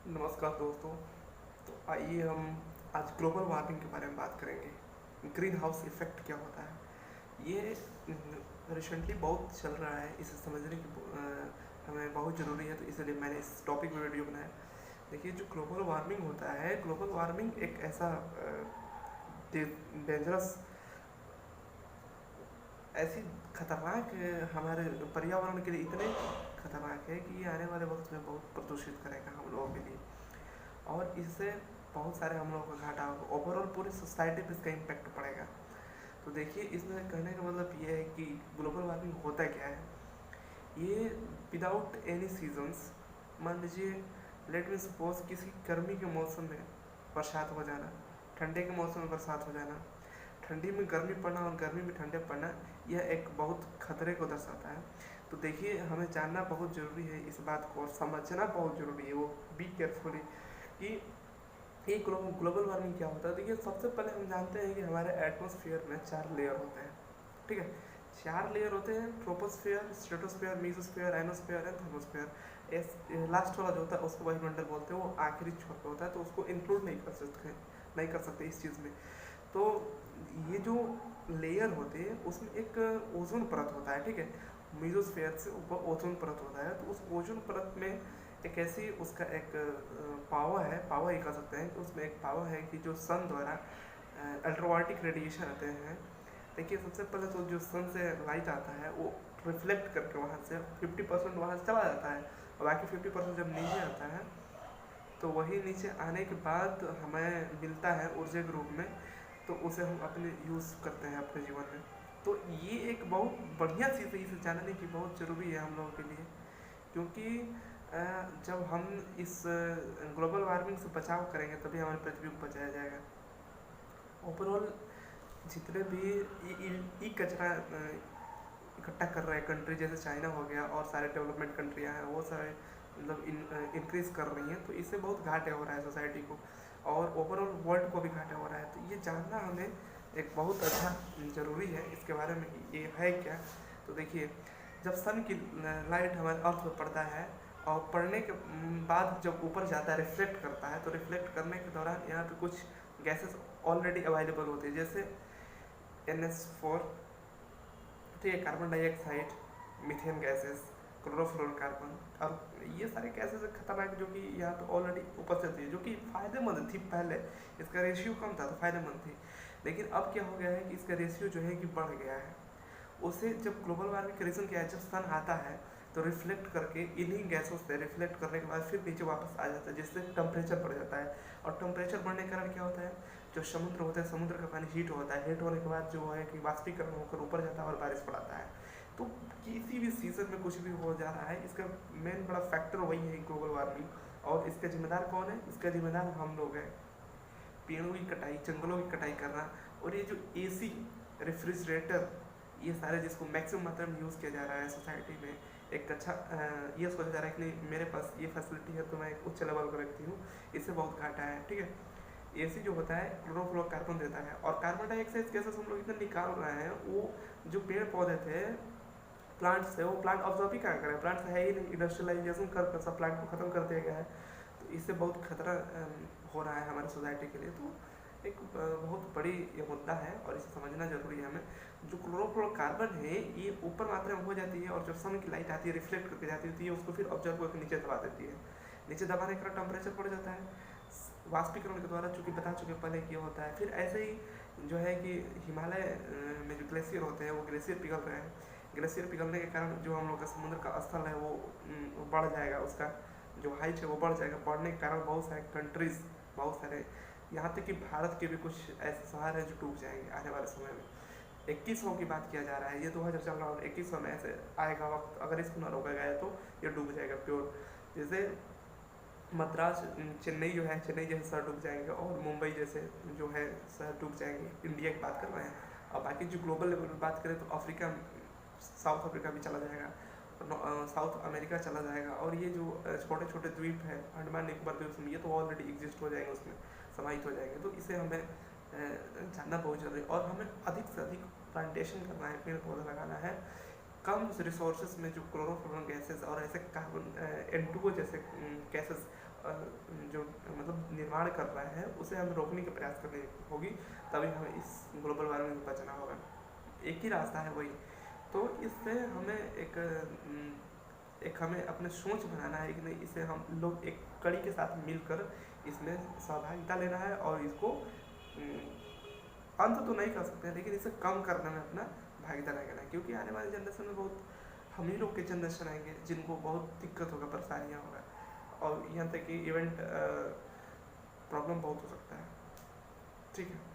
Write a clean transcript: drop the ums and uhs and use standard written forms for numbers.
नमस्कार दोस्तों। तो आइए हम आज ग्लोबल वार्मिंग के बारे में बात करेंगे। ग्रीन हाउस इफेक्ट क्या होता है ये रिसेंटली बहुत चल रहा है, इसे समझने की हमें बहुत ज़रूरी है। तो इसलिए मैंने इस टॉपिक में वीडियो बनाया। देखिए, जो ग्लोबल वार्मिंग होता है, ग्लोबल वार्मिंग एक ऐसा डेंजरस, ऐसी खतरनाक हमारे पर्यावरण के लिए इतने खतरनाक है कि ये आने वाले वक्त में बहुत प्रदूषित करेगा हम लोगों के लिए, और इससे बहुत सारे हम लोगों का घाटा होगा। ओवरऑल पूरी सोसाइटी पे इसका इम्पैक्ट पड़ेगा। तो देखिए, इसमें कहने का मतलब ये है कि ग्लोबल वार्मिंग होता क्या है। ये विदाउट एनी सीजन्स, मान लीजिए, लेट मी सपोज किसी गर्मी के मौसम में बरसात हो जाना, ठंडे के मौसम में बरसात हो जाना, ठंडी में गर्मी पड़ना और गर्मी में ठंडे पड़ना, यह एक बहुत खतरे को दर्शाता है। तो देखिए, हमें जानना बहुत ज़रूरी है इस बात को, और समझना बहुत ज़रूरी है, वो बी केयरफुली, कि ये ग्लोबल वार्मिंग क्या होता है। देखिए, सबसे पहले हम जानते हैं कि हमारे एटमॉस्फेयर में 4 लेयर होते हैं। ठीक है, 4 लेयर होते हैं: troposphere, stratosphere, mesosphere, ionosphere and thermosphere. Last वाला जो होता है उसको वायुमंडल बोलते हैं, वो आखिरी छोर पे होता है, तो उसको इंक्लूड नहीं कर सकते इस चीज़ में। तो ये जो लेयर होते हैं उसमें एक ओजोन परत होता है। ठीक है, मीजोस्फेयर से ऊपर ओजोन परत होता है। तो उस ओजोन परत में एक ऐसी उसका एक पावर है, पावर ही कह सकते हैं कि उसमें एक पावर है कि जो सन द्वारा अल्ट्रावायलेट रेडिएशन आते हैं। देखिए, सबसे पहले तो जो सन से लाइट आता है वो रिफ्लेक्ट करके वहाँ से 50% वहाँ से चला जाता है, और बाकी 50% जब नीचे आता है तो वही नीचे आने के बाद हमें मिलता है ऊर्जा के रूप में। तो उसे हम अपने यूज़ करते हैं अपने जीवन में। तो ये एक बहुत बढ़िया चीज़ है, इसे जानने की बहुत ज़रूरी है हम लोगों के लिए, क्योंकि जब हम इस ग्लोबल वार्मिंग से बचाव करेंगे तभी हमारी पृथ्वी को बचाया जाएगा। ओवरऑल जितने भी ई कचरा इकट्ठा कर रहे हैं कंट्री, जैसे चाइना हो गया और सारे डेवलपमेंट कंट्रियाँ हैं, वो सारे मतलब इंक्रीज़ कर रही हैं, तो इससे बहुत घाटे हो रहा है सोसाइटी को, और ओवरऑल वर्ल्ड को भी घाटे हो रहा है। तो ये जानना हमें एक बहुत अच्छा ज़रूरी है इसके बारे में कि ये है क्या। तो देखिए, जब सन की लाइट हमारे अर्थ पर पड़ता है और पड़ने के बाद जब ऊपर जाता है, रिफ्लेक्ट करता है, तो रिफ्लेक्ट करने के दौरान यहाँ पे कुछ गैसेस ऑलरेडी अवेलेबल होती है, जैसे NH4, ठीक है, carbon dioxide, methane gases, chlorofluorocarbon, और ये सारे गैसेस खतरनाक जो कि यहाँ पे ऑलरेडी उपस्थित थी, जो कि फ़ायदेमंद थी पहले। इसका रेशियो कम था तो फायदेमंद थी, लेकिन अब क्या हो गया है कि इसका रेशियो जो है कि बढ़ गया है। उसे जब ग्लोबल वार्मिंग का रीज़न क्या है, जब सन आता है तो रिफ्लेक्ट करके इन्हीं गैसों से रिफ्लेक्ट करने के बाद फिर नीचे वापस आ जाता है, जिससे टेम्परेचर बढ़ जाता है। और टेम्परेचर बढ़ने के कारण क्या होता है, जो समुद्र होता है, समुद्र का पानी हीट होता है, हीट होने के बाद जो है कि वाष्पीकरण होकर ऊपर जाता है और बारिश पड़ाता है। तो किसी भी सीजन में कुछ भी हो जा रहा है, इसका मेन बड़ा फैक्टर वही है, ग्लोबल वार्मिंग। और इसका जिम्मेदार कौन है? इसका जिम्मेदार हम लोग हैं। पेड़ों की कटाई, जंगलों की कटाई करना, और ये जो AC, रेफ्रिजरेटर, ये सारे जिसको मैक्सिमम मात्रा में यूज़ किया जा रहा है सोसाइटी में, एक अच्छा ये सोचा जा रहा है कि नहीं, मेरे पास ये फैसिलिटी है तो मैं एक उच्च लेवल पर रखती हूँ, इससे बहुत घाटा है। ठीक है, AC जो होता है क्लोरोफ्लोरोकार्बन देता है, और कार्बन डाइऑक्साइड गैसेस हम लोग इतना निकाल रहे हैं, वो जो पेड़ पौधे थे, प्लांट्स थे, वो प्लांट ऑब्जॉर्व ही कहाँ करें, प्लांट्स है ही नहीं, इंडस्ट्रियलाइजेशन कर सब प्लांट को ख़त्म कर दिया गया है। तो इससे बहुत खतरा हो रहा है हमारे सोसाइटी के लिए। तो एक बहुत बड़ी ये मुद्दा है, और इसे समझना जरूरी है हमें। जो क्लोरोफ्लोरोकार्बन है, ये ऊपर मात्रा में हो जाती है, और जब सन की लाइट आती है रिफ्लेक्ट करके जाती होती है, उसको फिर ऑब्जर्व करके नीचे दबा देती है। नीचे दबाने के कारण टेम्परेचर बढ़ जाता है वाष्पीकरण के द्वारा, चूँकि बता चुके पहले कि होता है। फिर ऐसे ही जो है कि हिमालय में जो ग्लेशियर होते हैं, वो ग्लेशियर पिघल रहे हैं। ग्लेशियर पिघलने के कारण जो हम लोग का समुद्र का स्थल है वो बढ़ जाएगा, उसका जो हाइट है वो बढ़ जाएगा। बढ़ने के कारण बहुत सारे कंट्रीज़, बहुत सारे, यहाँ तक कि भारत के भी कुछ ऐसे शहर हैं जो डूब जाएंगे आने वाले समय में। 2100 की बात किया जा रहा है, ये 2000 चल रहा है, 2100 में ऐसे आएगा वक्त, अगर इसको ना रोका गया तो ये डूब जाएगा प्योर। जैसे मद्रास, चेन्नई जो है, चेन्नई जैसे शहर डूब जाएंगे, और मुंबई जैसे जो है शहर डूब जाएंगे। इंडिया की बात कर रहे हैं। और बाकी जो ग्लोबल लेवल पर बात करें तो अफ्रीका, साउथ अफ्रीका भी चला जाएगा, साउथ अमेरिका चला जाएगा, और ये जो छोटे छोटे द्वीप हैं, अंडमान निकोबार द्वीप, ये तो ऑलरेडी एग्जिस्ट हो जाएंगे, उसमें समाहित हो जाएंगे। तो इसे हमें जानना बहुत जरूरी है, और हमें अधिक से अधिक प्लांटेशन करना है, पेड़ पौधा लगाना है। कम रिसोर्सेज में जो क्लोरोफ्लोरो गैसेस और ऐसे कार्बन N2O जैसे गैसेस जो मतलब निर्माण कर रहा है उसे हमें रोकने का प्रयास करनी होगी, तभी हमें इस ग्लोबल वार्मिंग से बचना होगा। एक ही रास्ता है वही। तो इससे हमें एक हमें अपने सोच बनाना है कि नहीं, इसे हम लोग एक कड़ी के साथ मिलकर इसमें सहभागिता लेना है और इसको अंत तो नहीं कर सकते हैं, लेकिन इसे कम करने में अपना भागीदार करना है, क्योंकि आने वाले जनरेशन में बहुत हम ही लोग के जनरेशन आएंगे जिनको बहुत दिक्कत होगा, परेशानियाँ होगा, और यहाँ तक कि इवेंट प्रॉब्लम बहुत हो सकता है। ठीक है।